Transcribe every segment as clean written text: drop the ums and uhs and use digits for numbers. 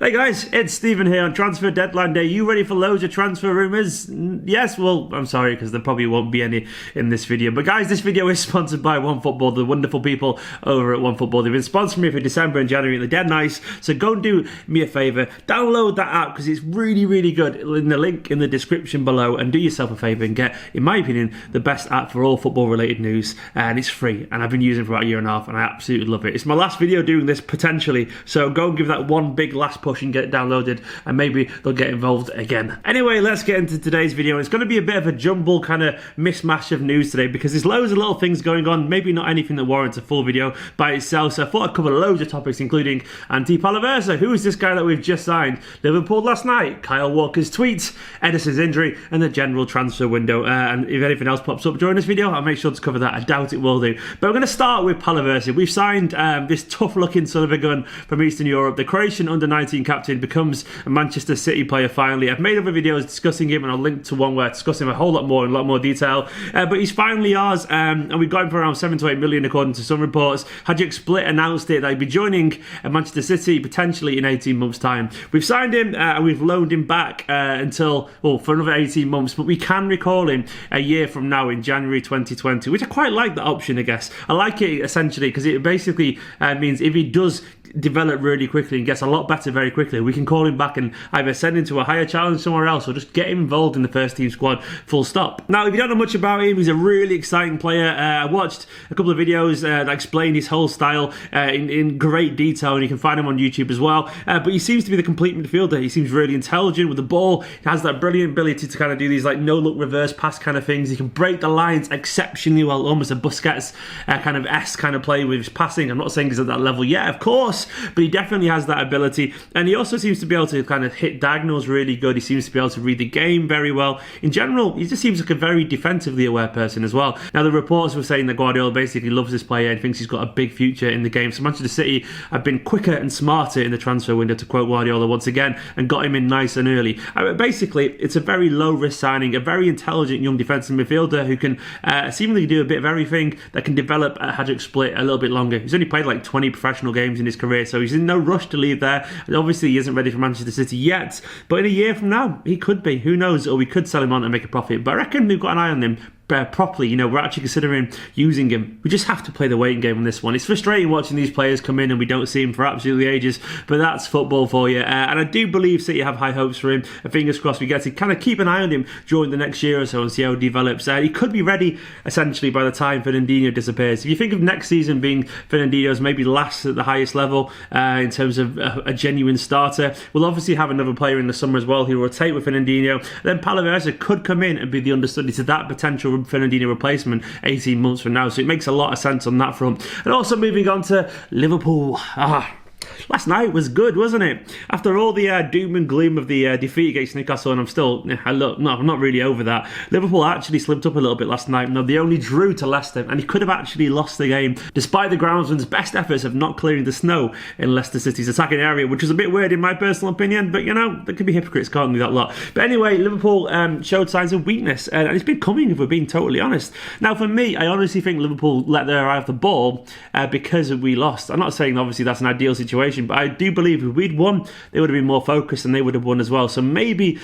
Hey guys, it's Stephen here on Transfer Deadline Day. You ready for loads of transfer rumours? Yes, well, I'm sorry because there probably won't be any in this video. But guys, this video is sponsored by OneFootball, the wonderful people over at OneFootball. They've been sponsoring me for December and January and they're dead nice. So go and do me a favour, download that app because it's really, really good. In the link in the description below, and do yourself a favour and get, in my opinion, the best app for all football related news. And it's free and I've been using it for about a year and a half and I absolutely love it. It's my last video doing this potentially, so go and give that one big last push and get it downloaded and maybe they'll get involved again. Anyway, let's get into today's video. It's going to be a bit of a jumble kind of mismatch of news today because there's loads of little things going on, maybe not anything that warrants a full video by itself, so I thought I'd cover loads of topics including Ante Palaversa, who is this guy that we've just signed, Liverpool last night, Kyle Walker's tweets, Edison's injury and the general transfer window, and if anything else pops up during this video I'll make sure to cover that. I doubt it will do, but we're going to start with Palaversa. We've signed this tough looking son of a gun from Eastern Europe. The Croatian under-19 captain becomes a Manchester City player finally. I've made other videos discussing him and I'll link to one where I discuss him a whole lot more in a lot more detail, but he's finally ours, and we've got him for around 7 to 8 million according to some reports. Hajduk Split announced it that he'd be joining Manchester City potentially in 18 months time. We've signed him and we've loaned him back for another 18 months, but we can recall him a year from now in January 2020, which I quite like that option. I guess I like it essentially because it basically means if he does develop really quickly and gets a lot better very quickly, we can call him back and either send him to a higher challenge somewhere else or just get him involved in the first team squad, full stop. Now, if you don't know much about him, he's a really exciting player. I watched a couple of videos that explain his whole style in great detail, and you can find him on YouTube as well, but he seems to be the complete midfielder. He seems really intelligent with the ball. He has that brilliant ability to kind of do these like no-look reverse pass kind of things. He can break the lines exceptionally well, almost a Busquets kind of kind of play with his passing. I'm not saying he's at that level yet, of course, but he definitely has that ability, and he also seems to be able to kind of hit diagonals really good. He seems to be able to read the game very well. In general, he just seems like a very defensively aware person as well. Now, the reports were saying that Guardiola basically loves this player and thinks he's got a big future in the game. So Manchester City have been quicker and smarter in the transfer window, to quote Guardiola once again, and got him in nice and early. Basically, it's a very low-risk signing, a very intelligent young defensive midfielder who can seemingly do a bit of everything, that can develop a Hajduk Split a little bit longer. He's only played like 20 professional games in his career, so he's in no rush to leave there. And obviously, he isn't ready for Manchester City yet, but in a year from now, he could be. Who knows? Or we could sell him on and make a profit. But I reckon we've got an eye on him properly. You know, we're actually considering using him. We just have to play the waiting game on this one. It's frustrating watching these players come in and we don't see him for absolutely ages, but that's football for you. And I do believe City have high hopes for him. And fingers crossed we get to kind of keep an eye on him during the next year or so and see how he develops. He could be ready essentially by the time Fernandinho disappears. If you think of next season being Fernandinho's maybe last at the highest level in terms of a genuine starter, we'll obviously have another player in the summer as well who will rotate with Fernandinho. Then Palaversa could come in and be the understudy to that potential Fernandinho replacement 18 months from now, so it makes a lot of sense on that front. And also moving on to Liverpool. Last night was good, wasn't it? After all the doom and gloom of the defeat against Newcastle, and I'm not really over that. Liverpool actually slipped up a little bit last night. No, they only drew to Leicester, and he could have actually lost the game, despite the groundsman's best efforts of not clearing the snow in Leicester City's attacking area, which was a bit weird in my personal opinion, but you know, there can be hypocrites, can't be that lot. But anyway, Liverpool showed signs of weakness, and it's been coming, if we're being totally honest. Now, for me, I honestly think Liverpool let their eye off the ball because we lost. I'm not saying, obviously, that's an ideal situation, but I do believe if we'd won, they would have been more focused and they would have won as well. So maybe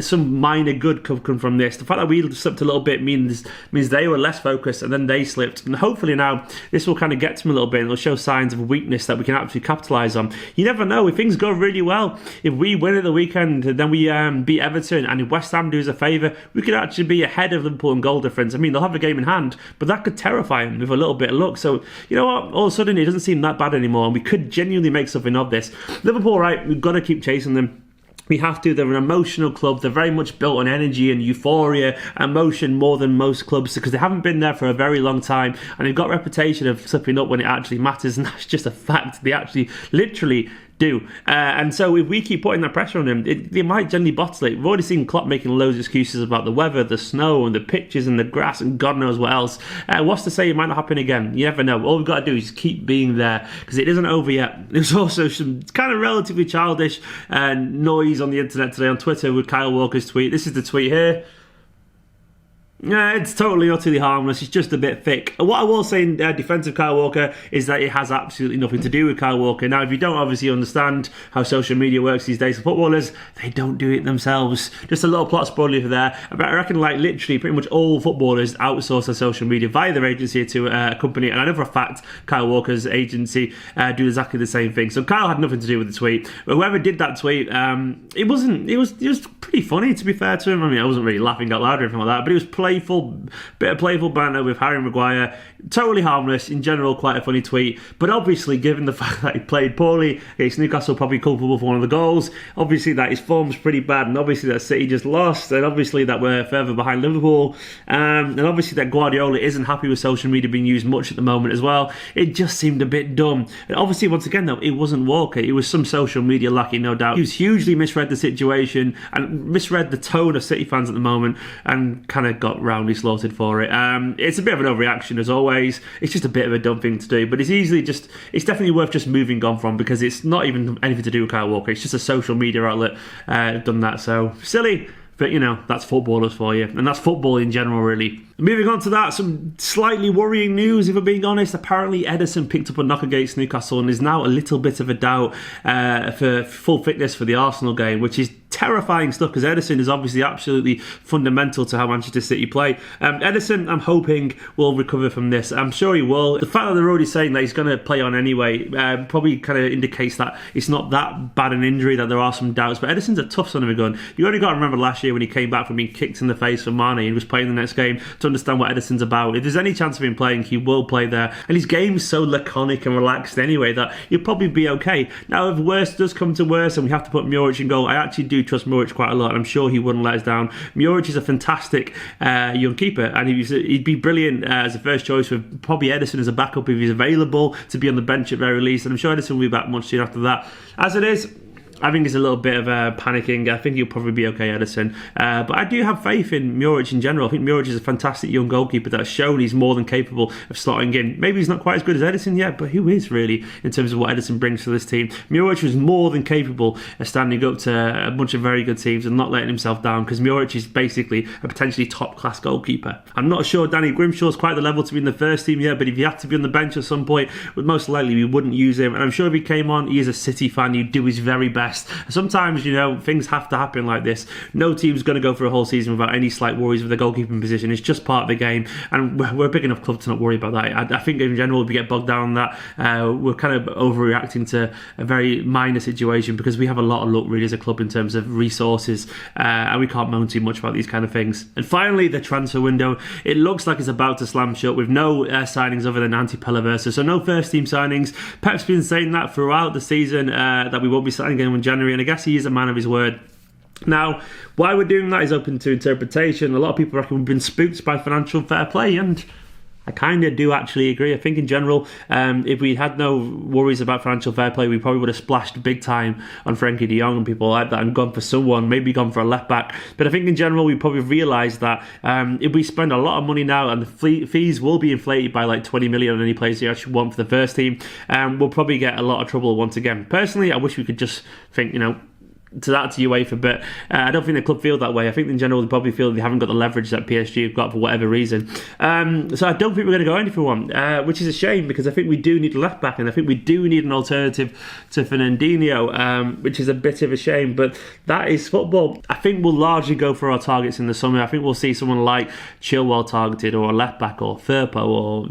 some minor good could come from this. The fact that we slipped a little bit means they were less focused and then they slipped. And hopefully now this will kind of get to them a little bit and it'll show signs of weakness that we can actually capitalise on. You never know, if things go really well, if we win at the weekend, then we beat Everton, and if West Ham do us a favour, we could actually be ahead of Liverpool in goal difference. I mean, they'll have a game in hand, but that could terrify them with a little bit of luck. So, you know what, all of a sudden it doesn't seem that bad anymore and we could genuinely make something of this. Liverpool, right, we've got to keep chasing them. We have to. They're an emotional club. They're very much built on energy and euphoria, emotion more than most clubs, because they haven't been there for a very long time and they've got a reputation of slipping up when it actually matters, and that's just a fact. They actually literally do. And so if we keep putting that pressure on them, they might generally bottle it. We've already seen Klopp making loads of excuses about the weather, the snow and the pitches and the grass and God knows what else. What's to say it might not happen again? You never know. All we've got to do is keep being there, because it isn't over yet. There's also some kind of relatively childish noise on the internet today on Twitter with Kyle Walker's tweet. This is the tweet here. Yeah, it's totally, utterly harmless. It's just a bit thick. What I will say in defence of Kyle Walker is that it has absolutely nothing to do with Kyle Walker. Now, if you don't obviously understand how social media works these days for footballers, they don't do it themselves. Just a little plot spoiler for there. But I reckon, like, literally pretty much all footballers outsource their social media via their agency to a company. And I know for a fact Kyle Walker's agency do exactly the same thing. So Kyle had nothing to do with the tweet. But whoever did that tweet, it was pretty funny, to be fair to him. I mean, I wasn't really laughing out loud or anything like that, but it was bit of playful banter with Harry Maguire. Totally harmless. In general, quite a funny tweet. But obviously, given the fact that he played poorly against Newcastle, probably culpable for one of the goals, obviously that his form's pretty bad, and obviously that City just lost, and obviously that we're further behind Liverpool, and obviously that Guardiola isn't happy with social media being used much at the moment as well. It just seemed a bit dumb. And obviously, once again though, it wasn't Walker. It was some social media lacking, no doubt. He was hugely misread the situation and misread the tone of City fans at the moment, and kind of got roundly slaughtered for it. It's a bit of an overreaction as always. It's just a bit of a dumb thing to do, but it's definitely worth just moving on from, because it's not even anything to do with Kyle Walker. It's just a social media outlet done that. So silly, but that's footballers for you, and that's football in general, really. Moving on to that, some slightly worrying news, if I'm being honest. Apparently Ederson picked up a knock against Newcastle and is now a little bit of a doubt for full fitness for the Arsenal game, which is terrifying stuff, because Ederson is obviously absolutely fundamental to how Manchester City play. Ederson, I'm hoping, will recover from this. I'm sure he will. The fact that they're already saying that he's going to play on anyway probably kind of indicates that it's not that bad an injury, that there are some doubts. But Ederson's a tough son of a gun. You only got to remember last year when he came back from being kicked in the face from Mane and was playing the next game to understand what Ederson's about. If there's any chance of him playing, he will play there. And his game's so laconic and relaxed anyway that he'll probably be okay. Now, if worse does come to worse and we have to put Muric in goal, I actually do trust Muric quite a lot, and I'm sure he wouldn't let us down. Muric is a fantastic young keeper, and he'd be brilliant as a first choice with probably Ederson as a backup if he's available to be on the bench at very least, and I'm sure Ederson will be back much soon after that. As it is, I think it's a little bit of panicking. I think he'll probably be okay, Ederson. But I do have faith in Muric in general. I think Muric is a fantastic young goalkeeper that has shown he's more than capable of slotting in. Maybe he's not quite as good as Ederson yet, but who is really in terms of what Ederson brings to this team? Muric was more than capable of standing up to a bunch of very good teams and not letting himself down, because Muric is basically a potentially top-class goalkeeper. I'm not sure Danny Grimshaw's quite the level to be in the first team yet, but if he had to be on the bench at some point, most likely we wouldn't use him. And I'm sure if he came on, he is a City fan, he'd do his very best. Sometimes, things have to happen like this. No team's going to go for a whole season without any slight worries with the goalkeeping position. It's just part of the game, and we're a big enough club to not worry about that. I think in general we get bogged down on that. We're kind of overreacting to a very minor situation, because we have a lot of luck really as a club in terms of resources, and we can't moan too much about these kind of things. And finally, the transfer window. It looks like it's about to slam shut with no signings other than Ante Palaversa. So no first team signings. Pep's been saying that throughout the season, that we won't be signing again in January, and I guess he is a man of his word. Now, why we're doing that is open to interpretation. A lot of people reckon we've been spooked by financial fair play, and I kind of do actually agree. I think in general, if we had no worries about financial fair play, we probably would have splashed big time on Frankie de Jong and people like that and gone for someone, maybe gone for a left back. But I think in general, we probably realised that if we spend a lot of money now and the fees will be inflated by like 20 million on any players you actually want for the first team, we'll probably get a lot of trouble once again. Personally, I wish we could just think, to UEFA, but I don't think the club feel that way. I think in general they probably feel they haven't got the leverage that PSG have got for whatever reason. So I don't think we're going to go any for one, which is a shame, because I think we do need a left back, and I think we do need an alternative to Fernandinho, which is a bit of a shame, but that is football. I think we'll largely go for our targets in the summer. I think we'll see someone like Chilwell targeted, or a left back, or Firpo, or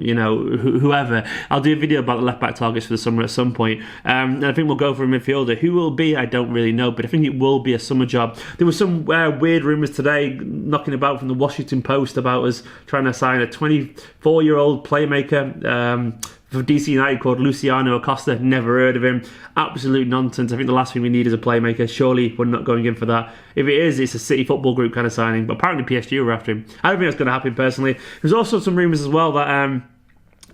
whoever. I'll do a video about the left back targets for the summer at some point, and I think we'll go for a midfielder. Who will be, I don't really know, but I think it will be a summer job. There were some weird rumours today knocking about from the Washington Post about us trying to sign a 24-year-old playmaker for DC United called Luciano Acosta. Never heard of him. Absolute nonsense. I think the last thing we need is a playmaker. Surely we're not going in for that. If it is, it's a City Football Group kind of signing, but apparently PSG were after him. I don't think that's going to happen personally. There's also some rumours as well that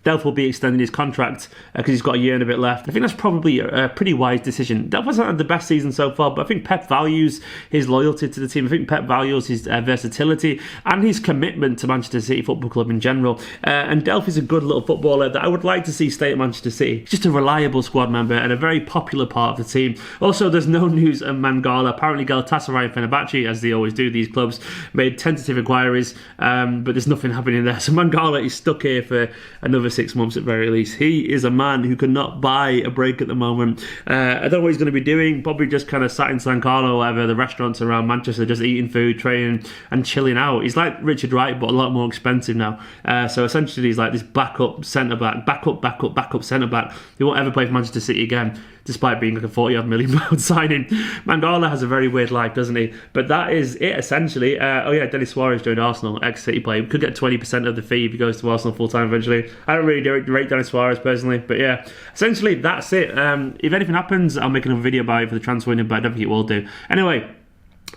Delph will be extending his contract because he's got a year and a bit left. I think that's probably a pretty wise decision. Delph hasn't had the best season so far, but I think Pep values his loyalty to the team. I think Pep values his versatility and his commitment to Manchester City Football Club in general. And Delph is a good little footballer that I would like to see stay at Manchester City. He's just a reliable squad member and a very popular part of the team. Also, there's no news on Mangala. Apparently, Galatasaray and Fenerbahce, as they always do, these clubs, made tentative inquiries, but there's nothing happening there. So Mangala is stuck here for another 6 months at very least. He is a man who could not buy a break at the moment. I don't know what he's going to be doing. Probably just kind of sat in San Carlo or whatever, the restaurants around Manchester, just eating food, training and chilling out. He's like Richard Wright, but a lot more expensive now. So essentially he's like this backup centre-back, backup centre-back who won't ever play for Manchester City again, despite being like a £40-odd million signing. Mangala has a very weird life, doesn't he? But that is it, essentially. Oh yeah, Denis Suarez joined Arsenal, ex-City player. Could get 20% of the fee if he goes to Arsenal full-time eventually. I don't really rate Denis Suarez personally, but yeah, essentially that's it. If anything happens, I'll make another video about it for the transfer window, but I don't think it will do. Anyway,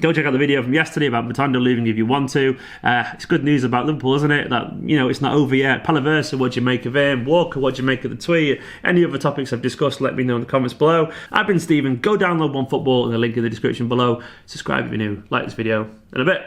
go check out the video from yesterday about Matondo leaving if you want to. It's good news about Liverpool, isn't it? That, you know, it's not over yet. Palaversa, what do you make of him? Walker, what do you make of the tweet? Any other topics I've discussed, let me know in the comments below. I've been Stephen. Go download OneFootball in the link in the description below. Subscribe if you're new. Like this video. In a bit.